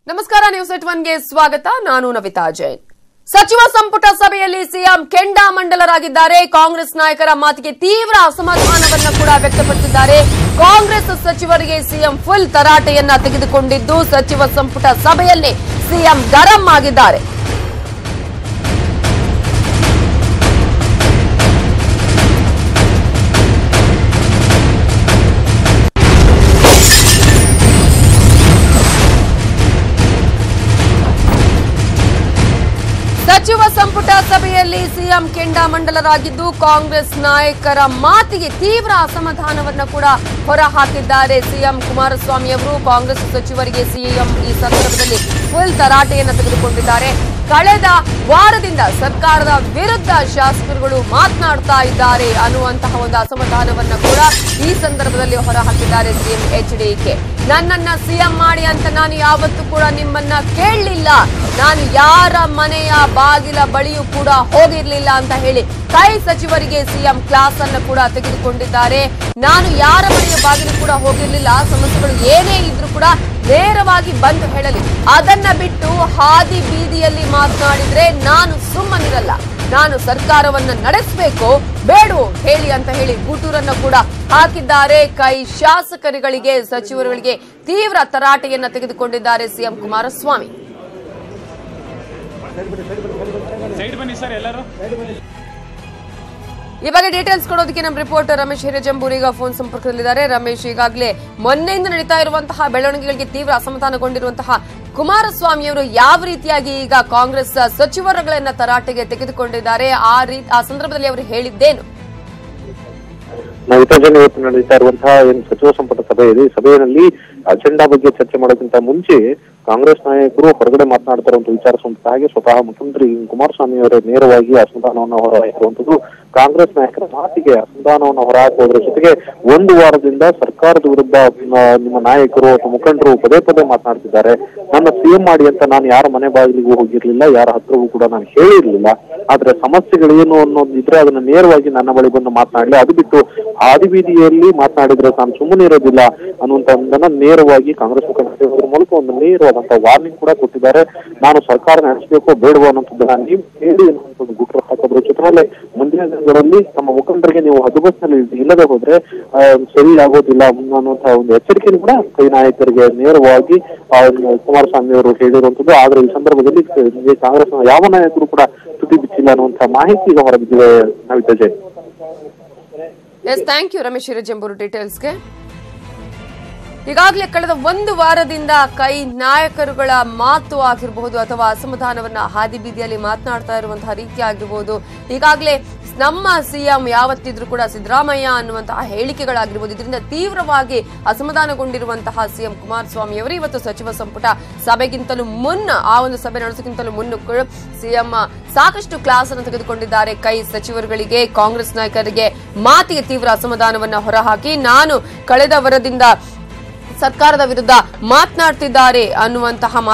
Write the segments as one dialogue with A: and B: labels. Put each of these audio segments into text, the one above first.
A: ನಮಸ್ಕಾರ ನ್ಯೂಸ್ ಎಟ್ 1 ಗೆ ಸ್ವಾಗತ. ನಾನು ನವಿತಾ ಜೈನ್. ಸಚಿವ ಸಂಪುಟ ಸಭೆಯಲ್ಲಿ ಸಿಎಂ ಕೆಂಡಾಮಂಡಲರಾಗಿದ್ದಾರೆ. ಕಾಂಗ್ರೆಸ್ ನಾಯಕರ ಮಾತಿಗೆ ತೀವ್ರ ಅಸಮಾಧಾನವನ್ನು ಕೂಡ ವ್ಯಕ್ತಪಡಿಸಿದ್ದಾರೆ. ಕಾಂಗ್ರೆಸ್ ಸಚಿವರಿಗೆ ಸಿಎಂ ಫುಲ್ ತರಾಟೆಯನ್ನ ತೆಗೆದುಕೊಂಡಿದ್ದು ಸಚಿವ ಸಂಪುಟ ಸಭೆಯಲ್ಲಿ ಸಿಎಂ ಗರಂ ಆಗಿದ್ದಾರೆ. ಸಚಿವ ಸಂಪುಟ ಸಭೆಯಲ್ಲಿ ಸಿಎಂ ಕೆಂಡಾಮಂಡಲರಾಗಿದ್ದು ಕಾಂಗ್ರೆಸ್ ನಾಯಕರ ಮಾತಿಗೆ ತೀವ್ರ ಅಸಮಾಧಾನವನ್ನು ಕೂಡ ಹೊರಹಾಕಿದ್ದಾರೆ. ಸಿಎಂ ಕುಮಾರಸ್ವಾಮಿ ಅವರು ಕಾಂಗ್ರೆಸ್ ಸಚಿವರಿಗೆ ಸಿಎಂ ಈ ಸಂದರ್ಭದಲ್ಲಿ ಫುಲ್ ತರಾಟೆಯನ್ನು ತೆಗೆದುಕೊಂಡಿದ್ದಾರೆ. ಕಳೆದ ವಾರದಿಂದ ಸರ್ಕಾರದ ವಿರುದ್ಧ ಶಾಸಕರುಗಳು ಮಾತನಾಡ್ತಾ ಇದ್ದಾರೆ ಅನ್ನುವಂತಹ ಒಂದು ಅಸಮಾಧಾನವನ್ನು ಕೂಡ ಈ ಸಂದರ್ಭದಲ್ಲಿ ಹೊರಹಾಕಿದ್ದಾರೆ ಸಿಎಂ ಎಚ್ಡಿಕೆ. ನನ್ನನ್ನ ಸಿಎಂ ಮಾಡಿ ಅಂತ ನಾನು ಯಾವತ್ತೂ ಕೂಡ ನಿಮ್ಮನ್ನ ಕೇಳಲಿಲ್ಲ, ನಾನು ಯಾರ ಮನೆಯ ಬಾಗಿಲ ಬಳಿಯೂ ಕೂಡ ಹೋಗಿರ್ಲಿಲ್ಲ ಅಂತ ಹೇಳಿ ಕೈ ಸಚಿವರಿಗೆ ಸಿಎಂ ಕ್ಲಾಸ್ ಅನ್ನು ಕೂಡ ತೆಗೆದುಕೊಂಡಿದ್ದಾರೆ. ನಾನು ಯಾರ ಮನೆಯ ಬಾಗಿಲು ಕೂಡ ಹೋಗಿರ್ಲಿಲ್ಲ, ಸಮಸ್ಯೆಗಳು ಏನೇ ಇದ್ರೂ ಕೂಡ ನೇರವಾಗಿ ಬಂದು ಹೇಳಲಿ, ಅದನ್ನ ಬಿಟ್ಟು ಹಾದಿ ಬೀದಿಯಲ್ಲಿ ಮಾತನಾಡಿದ್ರೆ ನಾನು ಸುಮ್ಮನಿರಲ್ಲ, ನಾನು ಸರ್ಕಾರವನ್ನ ನಡೆಸಬೇಕು ಬೇಡೋ ಹೇಳಿ ಅಂತ ಹೇಳಿ ಗುಟೂರನ್ನು ಕೂಡ ಹಾಕಿದ್ದಾರೆ. ಕೈ ಶಾಸಕರುಗಳಿಗೆ ಸಚಿವರುಗಳಿಗೆ ತೀವ್ರ ತರಾಟೆಯನ್ನ ತೆಗೆದುಕೊಂಡಿದ್ದಾರೆ ಸಿಎಂ ಕುಮಾರಸ್ವಾಮಿ. ಈ ಬಗ್ಗೆ ಡೀಟೇಲ್ಸ್ ಕೊಡೋದಕ್ಕೆ ನಮ್ಮ ರಿಪೋರ್ಟರ್ ರಮೇಶ್ ಹಿರೇಜಂಬೂರ್ ಈಗ ಫೋನ್ ಸಂಪರ್ಕದಲ್ಲಿದ್ದಾರೆ. ರಮೇಶ್, ಈಗಾಗಲೇ ಮೊನ್ನೆಯಿಂದ ನಡೀತಾ ಇರುವಂತಹ ಬೆಳವಣಿಗೆಗಳಿಗೆ ತೀವ್ರ ಅಸಮಾಧಾನಗೊಂಡಿರುವಂತಹ ಕುಮಾರಸ್ವಾಮಿಯವರು ಯಾವ ರೀತಿಯಾಗಿ ಈಗ ಕಾಂಗ್ರೆಸ್ ಸಚಿವರುಗಳನ್ನ ತರಾಟೆಗೆ ತೆಗೆದುಕೊಂಡಿದ್ದಾರೆ, ಆ ಸಂದರ್ಭದಲ್ಲಿ ಅವರು ಹೇಳಿದ್ದೇನು?
B: ಇವತ್ತು ನಡೀತಾ ಇರುವಂತಹ ಸಚಿವ ಸಂಪುಟ ಸಭೆ ಇದೆ. ಈ ಸಭೆಯಲ್ಲಿ ಅಜೆಂಡಾ ಬಗ್ಗೆ ಚರ್ಚೆ ಮಾಡೋಕ್ಕಿಂತ ಮುಂಚೆ ಕಾಂಗ್ರೆಸ್ ನಾಯಕರು ಹೊರಗಡೆ ಮಾತನಾಡ್ತಾ ಇರುವಂತಹ ವಿಚಾರ ಹಾಗೆ ಸ್ವತಃ ಮುಖ್ಯಮಂತ್ರಿ ಕುಮಾರಸ್ವಾಮಿ ಅವರೇ ನೇರವಾಗಿ ಅಸಮಾಧಾನವನ್ನು ಹೊರಹಾಕಿರುವಂತದ್ದು. ಕಾಂಗ್ರೆಸ್ ನಾಯಕರ ಮಾತಿಗೆ ಅಸಮಾಧಾನವನ್ನು ಹೊರಹಾಕುವುದರ ಜೊತೆಗೆ ಒಂದು ವಾರದಿಂದ ಸರ್ಕಾರದ ವಿರುದ್ಧ ನಿಮ್ಮ ನಾಯಕರು ಅಥವಾ ಮುಖಂಡರು ಪದೇ ಪದೇ ಮಾತನಾಡ್ತಿದ್ದಾರೆ. ನನ್ನ ಸಿಎಂ ಮಾಡಿ ಅಂತ ನಾನು ಯಾರ ಮನೆ ಬಾಗಿಲಿಗೂ ಹೋಗಿರ್ಲಿಲ್ಲ, ಯಾರ ಹತ್ರವೂ ಕೂಡ ನಾನು ಹೇಳಿರ್ಲಿಲ್ಲ. ಆದ್ರೆ ಸಮಸ್ಯೆಗಳೇನು ಅನ್ನೋದಿದ್ರೆ ಅದನ್ನ ನೇರವಾಗಿ ನನ್ನ ಬಳಿ ಬಂದು ಮಾತನಾಡಲಿ, ಅದು ಬಿಟ್ಟು ಹಾದಿ ಬೀದಿಯಲ್ಲಿ ಮಾತನಾಡಿದ್ರೆ ನಾನು ಸುಮ್ಮನೆ ಇರೋದಿಲ್ಲ ಅನ್ನುವಂಥದ್ದನ್ನ ನೇರವಾಗಿ ಕಾಂಗ್ರೆಸ್ ಮುಖಂಡರ ಮೂಲಕ ಒಂದು ನೇರವಾದಂತಹ ವಾರ್ನಿಂಗ್ ಕೂಡ ಕೊಟ್ಟಿದ್ದಾರೆ. ನಾನು ಸರ್ಕಾರ ನಡೆಸಬೇಕೋ ಬೇಡವೋ ಅನ್ನೋದನ್ನ ನೀವು ಹೇಳಿ ಅನ್ನುವಂಥದ್ದು ಗುಟ್ರ ಹಾಕೋದ್ರ ಜೊತೆಗೆ ಮುಂದಿನ ದಿನಗಳಲ್ಲಿ ನಮ್ಮ ಮುಖಂಡರಿಗೆ ನೀವು ಹದ್ದುಬಸ್ನಲ್ಲಿ ಇಲ್ಲದೆ ಹೋದ್ರೆ ಸರಿ ಆಗೋದಿಲ್ಲ ಅನ್ನುವಂತಹ ಒಂದು ಎಚ್ಚರಿಕೆಯನ್ನು ಕೂಡ ಕೈ ನಾಯಕರಿಗೆ ನೇರವಾಗಿ ಕುಮಾರಸ್ವಾಮಿ ಅವರು ಹೇಳಿರುವಂತದ್ದು. ಆದ್ರೆ ಈ ಸಂದರ್ಭದಲ್ಲಿ ಕಾಂಗ್ರೆಸ್ನ ಯಾವ ನಾಯಕರು ಕೂಡ ತುಟಿ ಬಿಚ್ಚಿಲ್ಲ ಅನ್ನುವಂತಹ ಮಾಹಿತಿ ಈಗ ಹೊರಬಿದ್ದಿದೆ. Navita Jain.
A: Yes, thank you Ramesh Hirejambur ಡೀಟೇಲ್ಸ್ಗೆ. ಈಗಾಗಲೇ ಕಳೆದ ಒಂದು ವಾರದಿಂದ ಕೈ ನಾಯಕರುಗಳ ಮಾತು ಆಗಿರಬಹುದು ಅಥವಾ ಅಸಮಾಧಾನವನ್ನ ಹಾದಿ ಬೀದಿಯಲ್ಲಿ ಮಾತನಾಡ್ತಾ ಇರುವಂತಹ ರೀತಿ ಆಗಿರಬಹುದು, ಈಗಾಗಲೇ ನಮ್ಮ ಸಿಎಂ ಯಾವತ್ತಿದ್ರೂ ಕೂಡ ಸಿದ್ದರಾಮಯ್ಯ ಅನ್ನುವಂತಹ ಹೇಳಿಕೆಗಳಾಗಿರ್ಬೋದು, ಇದರಿಂದ ತೀವ್ರವಾಗಿ ಅಸಮಾಧಾನಗೊಂಡಿರುವಂತಹ ಸಿಎಂ ಕುಮಾರಸ್ವಾಮಿ ಅವರು ಇವತ್ತು ಸಚಿವ ಸಂಪುಟ ಸಭೆಗಿಂತಲೂ ಮುನ್ನ, ಆ ಒಂದು ಸಭೆ ನಡೆಸೋಕ್ಕಿಂತಲೂ ಮುನ್ನ ಸಿಎಂ ಸಾಕಷ್ಟು ಕ್ಲಾಸ್ ಅನ್ನು ತೆಗೆದುಕೊಂಡಿದ್ದಾರೆ. ಕೈ ಸಚಿವರುಗಳಿಗೆ, ಕಾಂಗ್ರೆಸ್ ನಾಯಕರಿಗೆ ಮಾತಿಗೆ ತೀವ್ರ ಅಸಮಾಧಾನವನ್ನ ಹೊರಹಾಕಿ ನಾನು ಕಳೆದ ವಾರದಿಂದ ಸರ್ಕಾರದ ವಿರುದ್ಧ ಮಾತನಾಡ್ತಿದ್ದಾರೆ,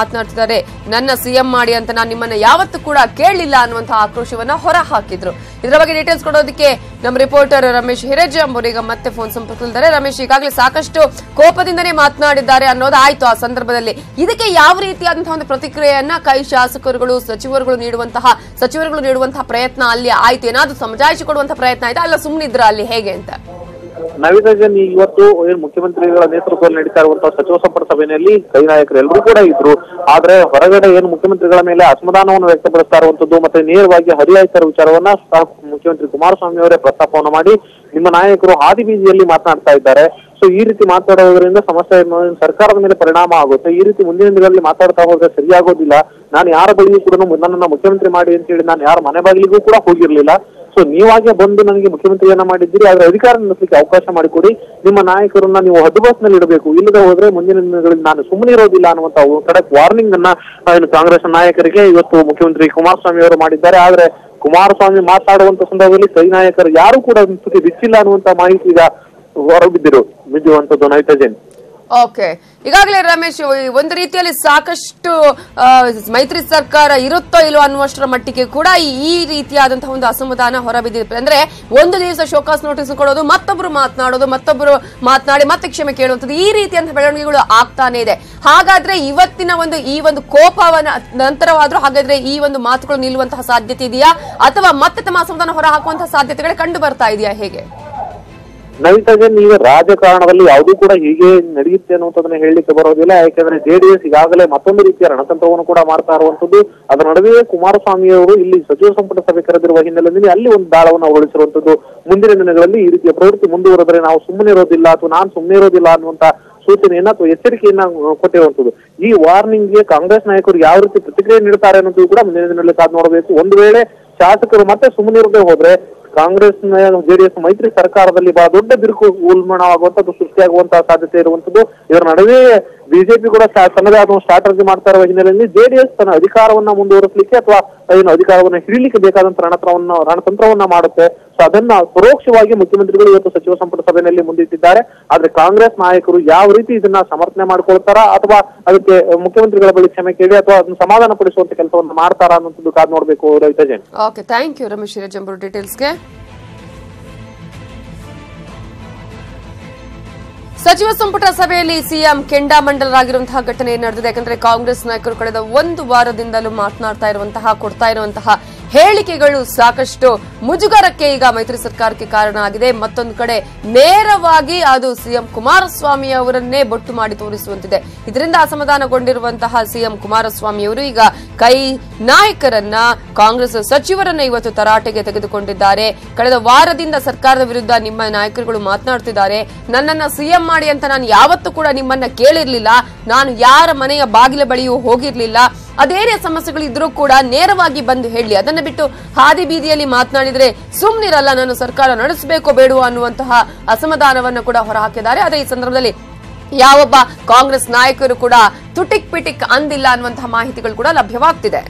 A: ನನ್ನ ಸಿಎಂ ಮಾಡಿ ಅಂತ ನಾನು ನಿಮ್ಮನ್ನ ಯಾವತ್ತೂ ಕೂಡ ಕೇಳಲಿಲ್ಲ ಅನ್ನುವಂತಹ ಆಕ್ರೋಶವನ್ನ ಹೊರ ಹಾಕಿದ್ರು. ಇದರ ಬಗ್ಗೆ ಡೀಟೇಲ್ಸ್ ಕೊಡೋದಕ್ಕೆ ನಮ್ಮ ರಿಪೋರ್ಟರ್ ರಮೇಶ್ ಹಿರೇಜಂಬೂರ್ ಈಗ ಮತ್ತೆ ಫೋನ್ ಸಂಪರ್ಕದಲ್ಲಿದ್ದಾರೆ. ರಮೇಶ್, ಈಗಾಗಲೇ ಸಾಕಷ್ಟು ಕೋಪದಿಂದನೇ ಮಾತನಾಡಿದ್ದಾರೆ ಅನ್ನೋದು ಆಯ್ತು. ಆ ಸಂದರ್ಭದಲ್ಲಿ ಇದಕ್ಕೆ ಯಾವ ರೀತಿಯಾದಂತಹ ಒಂದು ಪ್ರತಿಕ್ರಿಯೆಯನ್ನ ಕೈ ಶಾಸಕರುಗಳು ಸಚಿವರುಗಳು ನೀಡುವಂತಹ ಪ್ರಯತ್ನ ಅಲ್ಲಿ ಆಯ್ತು? ಏನಾದ್ರೂ ಸಮಜಾಯಿಷಿ ಕೊಡುವಂತಹ ಪ್ರಯತ್ನ ಆಯ್ತಾ, ಅಲ್ಲ ಸುಮ್ಮನಿದ್ರ ಅಲ್ಲಿ ಹೇಗೆ ಅಂತ?
B: ನವಿತಾ ಜೈನ್, ಇವತ್ತು ಏನು ಮುಖ್ಯಮಂತ್ರಿಗಳ ನೇತೃತ್ವದಲ್ಲಿ ನಡೀತಾ ಇರುವಂತಹ ಸಚಿವ ಸಂಪುಟ ಸಭೆಯಲ್ಲಿ ಕೈ ನಾಯಕರು ಎಲ್ಲರೂ ಕೂಡ ಇದ್ರು. ಆದ್ರೆ ಹೊರಗಡೆ ಏನು ಮುಖ್ಯಮಂತ್ರಿಗಳ ಮೇಲೆ ಅಸಮಾಧಾನವನ್ನು ವ್ಯಕ್ತಪಡಿಸ್ತಾ ಇರುವಂತದ್ದು ಮತ್ತೆ ನೇರವಾಗಿ ಹರಿಯಾಯ್ತಾ ಇರೋ ವಿಚಾರವನ್ನ ಮುಖ್ಯಮಂತ್ರಿ ಕುಮಾರಸ್ವಾಮಿ ಅವರೇ ಪ್ರಸ್ತಾಪವನ್ನು ಮಾಡಿ ನಿಮ್ಮ ನಾಯಕರು ಹಾದಿ ಬೀದಿಯಲ್ಲಿ ಮಾತನಾಡ್ತಾ ಇದ್ದಾರೆ. ಸೊ ಈ ರೀತಿ ಮಾತನಾಡೋದ್ರಿಂದ ಸಮಸ್ಯೆ ಸರ್ಕಾರದ ಮೇಲೆ ಪರಿಣಾಮ ಆಗುತ್ತೆ. ಈ ರೀತಿ ಮುಂದಿನ ದಿನಗಳಲ್ಲಿ ಮಾತಾಡ್ತಾ ಹೋದ್ರೆ ಸರಿಯಾಗೋದಿಲ್ಲ. ನಾನು ಯಾರ ಬಳಿಯೂ ಕೂಡ ನನ್ನನ್ನ ಮುಖ್ಯಮಂತ್ರಿ ಮಾಡಿ ಅಂತ ಹೇಳಿ ನಾನು ಯಾರ ಮನೆ ಬಾಗಿಲಿಗೂ ಕೂಡ ಹೋಗಿರ್ಲಿಲ್ಲ. ಸೊ ನೀವಾಗೆ ಬಂದು ನನಗೆ ಮುಖ್ಯಮಂತ್ರಿಯನ್ನ ಮಾಡಿದ್ದೀರಿ, ಆದ್ರೆ ಅಧಿಕಾರ ನಡೆಸಲಿಕ್ಕೆ ಅವಕಾಶ ಮಾಡಿಕೊಡಿ. ನಿಮ್ಮ ನಾಯಕರನ್ನ ನೀವು ಹದ್ದುಬಸ್ನಲ್ಲಿ ಇಡಬೇಕು, ಇಲ್ಲದೆ ಹೋದ್ರೆ ಮುಂದಿನ ದಿನಗಳಲ್ಲಿ ನಾನು ಸುಮ್ಮನೆ ಇರೋದಿಲ್ಲ ಅನ್ನುವಂತ ಖಡಕ್ ವಾರ್ನಿಂಗ್ ಅನ್ನ ಕಾಂಗ್ರೆಸ್ ನಾಯಕರಿಗೆ ಇವತ್ತು ಮುಖ್ಯಮಂತ್ರಿ ಕುಮಾರಸ್ವಾಮಿ ಅವರು ಮಾಡಿದ್ದಾರೆ. ಆದ್ರೆ ಕುಮಾರಸ್ವಾಮಿ ಮಾತನಾಡುವಂತ ಸಂದರ್ಭದಲ್ಲಿ ಕೈ ನಾಯಕರು ಯಾರು ಕೂಡ ತುಟಿ ಬಿಚ್ಚಿಲ್ಲ ಅನ್ನುವಂತ ಮಾಹಿತಿ ಈಗ ಹೊರಬಿದ್ದಿರುವಂತದ್ದು. ನವಿತಾ ಜೈನ್.
A: ಓಕೆ, ಈಗಾಗಲೇ ರಮೇಶ್ ಒಂದು ರೀತಿಯಲ್ಲಿ ಸಾಕಷ್ಟು ಮೈತ್ರಿ ಸರ್ಕಾರ ಇರುತ್ತೋ ಇಲ್ಲೋ ಅನ್ನುವಷ್ಟರ ಮಟ್ಟಿಗೆ ಕೂಡ ಈ ರೀತಿಯಾದಂತಹ ಒಂದು ಅಸಮಾಧಾನ ಹೊರಬಿದ್ದಿದೆ. ಅಂದ್ರೆ ಒಂದು ದಿವಸ ಶೋಕಾಸ್ ನೋಟಿಸ್ ಕೊಡೋದು, ಮತ್ತೊಬ್ರು ಮಾತನಾಡಿ ಮತ್ತೆ ಕ್ಷಮೆ ಕೇಳುವಂಥದ್ದು, ಈ ರೀತಿಯಂತಹ ಬೆಳವಣಿಗೆಗಳು ಆಗ್ತಾನೆ ಇದೆ. ಹಾಗಾದ್ರೆ ಇವತ್ತಿನ ಈ ಒಂದು ಕೋಪವನ್ನ ನಂತರವಾದ್ರೂ ಹಾಗಾದ್ರೆ ಈ ಒಂದು ಮಾತುಗಳು ನಿಲ್ಲುವಂತಹ ಸಾಧ್ಯತೆ ಇದೆಯಾ, ಅಥವಾ ಮತ್ತೆ ತಮ್ಮ ಅಸಮಾಧಾನ ಹೊರ ಹಾಕುವಂತಹ ಸಾಧ್ಯತೆಗಳೇ ಕಂಡು ಬರ್ತಾ ಇದೆಯಾ, ಹೇಗೆ?
B: ನವೀನ್, ಈಗ ರಾಜಕಾರಣದಲ್ಲಿ ಯಾವುದೂ ಕೂಡ ಹೀಗೆ ನಡೆಯುತ್ತೆ ಅನ್ನುವಂಥದ್ದನ್ನ ಹೇಳಲಿಕ್ಕೆ ಬರೋದಿಲ್ಲ. ಯಾಕೆಂದ್ರೆ ಜೆಡಿಎಸ್ ಈಗಾಗಲೇ ಮತ್ತೊಂದು ರೀತಿಯ ರಣತಂತ್ರವನ್ನು ಕೂಡ ಮಾಡ್ತಾ ಇರುವಂತದ್ದು. ಅದರ ನಡುವೆ ಕುಮಾರಸ್ವಾಮಿ ಅವರು ಇಲ್ಲಿ ಸಚಿವ ಸಂಪುಟ ಸಭೆ ಕರೆದಿರುವ ಹಿನ್ನೆಲೆಯಲ್ಲಿ ಅಲ್ಲಿ ಒಂದು ದಾಳವನ್ನು ಹೊರಡಿಸಿರುವಂತದ್ದು. ಮುಂದಿನ ದಿನಗಳಲ್ಲಿ ಈ ರೀತಿಯ ಪ್ರವೃತ್ತಿ ಮುಂದುವರೆದರೆ ನಾವು ಸುಮ್ಮನೆ ಇರೋದಿಲ್ಲ ಅಥವಾ ನಾನು ಸುಮ್ಮನೆ ಇರೋದಿಲ್ಲ ಅನ್ನುವಂತ ಸೂಚನೆಯನ್ನ ಅಥವಾ ಎಚ್ಚರಿಕೆಯನ್ನ ಕೊಟ್ಟಿರುವಂತದ್ದು. ಈ ವಾರ್ನಿಂಗ್ಗೆ ಕಾಂಗ್ರೆಸ್ ನಾಯಕರು ಯಾವ ರೀತಿ ಪ್ರತಿಕ್ರಿಯೆ ನೀಡುತ್ತಾರೆ ಅನ್ನೋದು ಕೂಡ ಮುಂದಿನ ದಿನಗಳಲ್ಲಿ ಕಾದು ನೋಡಬೇಕು. ಒಂದು ವೇಳೆ ಶಾಸಕರು ಮತ್ತೆ ಸುಮ್ಮನೆ ಇರದೆ ಹೋದ್ರೆ ಕಾಂಗ್ರೆಸ್ ಜೆಡಿಎಸ್ ಮೈತ್ರಿ ಸರ್ಕಾರದಲ್ಲಿ ಬಹಳ ದೊಡ್ಡ ಬಿರುಕು ಉಲ್ಬಣವಾಗುವಂತದ್ದು, ಸೃಷ್ಟಿಯಾಗುವಂತಹ ಸಾಧ್ಯತೆ ಇರುವಂತದ್ದು. ಇದರ ನಡುವೆ ಬಿಜೆಪಿ ಕೂಡ ತನ್ನದೇ ಆದ ಸ್ಟ್ರಾಟಜಿ ಮಾಡ್ತಾ ಇರುವ ಹಿನ್ನೆಲೆಯಲ್ಲಿ ಜೆಡಿಎಸ್ ತನ್ನ ಅಧಿಕಾರವನ್ನ ಮುಂದುವರಿಸಲಿಕ್ಕೆ ಅಥವಾ ಏನು ಅಧಿಕಾರವನ್ನ ಹಿಡಿಲಿಕ್ಕೆ ಬೇಕಾದಂತ ರಣತಂತ್ರವನ್ನ ಮಾಡುತ್ತೆ. ಸೊ ಅದನ್ನ ಪರೋಕ್ಷವಾಗಿ ಮುಖ್ಯಮಂತ್ರಿಗಳು ಇವತ್ತು ಸಚಿವ ಸಂಪುಟ ಸಭೆಯಲ್ಲಿ ಮುಂದಿಟ್ಟಿದ್ದಾರೆ. ಆದ್ರೆ ಕಾಂಗ್ರೆಸ್ ನಾಯಕರು ಯಾವ ರೀತಿ ಇದನ್ನ ಸಮರ್ಥನೆ ಮಾಡ್ಕೊಳ್ತಾರ ಅಥವಾ ಅದಕ್ಕೆ ಮುಖ್ಯಮಂತ್ರಿಗಳ ಬಳಿ ಕ್ಷಮೆ ಕೇಳಿ ಅಥವಾ ಅದನ್ನು ಸಮಾಧಾನ ಪಡಿಸುವಂತ ಕೆಲಸವನ್ನು ಮಾಡ್ತಾರಾ ಅನ್ನೋದು ಕಾದು ನೋಡ್ಬೇಕು. Ravita Jain.
A: Okay, thank you Ramesh Jambur ಡೀಟೇಲ್ಸ್ಗೆ. ಸಚಿವ ಸಂಪುಟ ಸಭೆಯಲ್ಲಿ ಸಿಎಂ ಕೆಂಡಾಮಂಡಲರಾಗಿರುವಂತಹ ಘಟನೆ ನಡೆದಿದೆ. ಯಾಕಂದ್ರೆ ಕಾಂಗ್ರೆಸ್ ನಾಯಕರು ಕಳೆದ ಒಂದು ವಾರದಿಂದಲೂ ಕೊಡ್ತಾ ಇರುವಂತಹ ಹೇಳಿಕೆಗಳು ಸಾಕಷ್ಟು ಮುಜುಗರಕ್ಕೆ ಈಗ ಮೈತ್ರಿ ಸರ್ಕಾರಕ್ಕೆ ಕಾರಣ ಆಗಿದೆ. ಮತ್ತೊಂದು ಕಡೆ ನೇರವಾಗಿ ಅದು ಸಿಎಂ ಕುಮಾರಸ್ವಾಮಿ ಅವರನ್ನೇ ಬೊಟ್ಟು ಮಾಡಿ ತೋರಿಸುವಂತಿದೆ. ಇದರಿಂದ ಅಸಮಾಧಾನಗೊಂಡಿರುವಂತಹ ಸಿಎಂ ಕುಮಾರಸ್ವಾಮಿ ಅವರು ಈಗ ಕೈ ನಾಯಕರನ್ನ, ಕಾಂಗ್ರೆಸ್ ಸಚಿವರನ್ನ ಇವತ್ತು ತರಾಟೆಗೆ ತೆಗೆದುಕೊಂಡಿದ್ದಾರೆ. ಕಳೆದ ವಾರದಿಂದ ಸರ್ಕಾರದ ವಿರುದ್ಧ ನಿಮ್ಮ ನಾಯಕರುಗಳು ಮಾತನಾಡುತ್ತಿದ್ದಾರೆ. ನನ್ನನ್ನ ಸಿಎಂ ಮಾಡಿ ಅಂತ ನಾನು ಯಾವತ್ತೂ ಕೂಡ ನಿಮ್ಮನ್ನ ಕೇಳಿರ್ಲಿಲ್ಲ, ನಾನು ಯಾರ ಮನೆಯ ಬಾಗಿಲ ಬಳಿಯೂ ಹೋಗಿರ್ಲಿಲ್ಲ, ಅದೇನೇ ಸಮಸ್ಯೆಗಳು ಇದ್ರೂ ಕೂಡ ನೇರವಾಗಿ ಬಂದು ಹೇಳಿ, ಅದನ್ನ ಬಿಟ್ಟು ಹಾದಿ ಬೀದಿಯಲ್ಲಿ ಮಾತನಾಡಿದ್ರೆ ಸುಮ್ನಿರಲ್ಲ, ನಾನು ಸರ್ಕಾರ ನಡೆಸಬೇಕೋ ಬೇಡವೋ ಅನ್ನುವಂತಹ ಅಸಮಾಧಾನವನ್ನು ಕೂಡ ಹೊರಹಾಕಿದ್ದಾರೆ. ಆದರೆ ಈ ಸಂದರ್ಭದಲ್ಲಿ ಯಾವೊಬ್ಬ ಕಾಂಗ್ರೆಸ್ ನಾಯಕರು ಕೂಡ ತುಟಿಕ್ ಪಿಟಿಕ್ ಅಂದಿಲ್ಲ ಅನ್ನುವಂತಹ ಮಾಹಿತಿಗಳು ಕೂಡ ಲಭ್ಯವಾಗ್ತಿದೆ.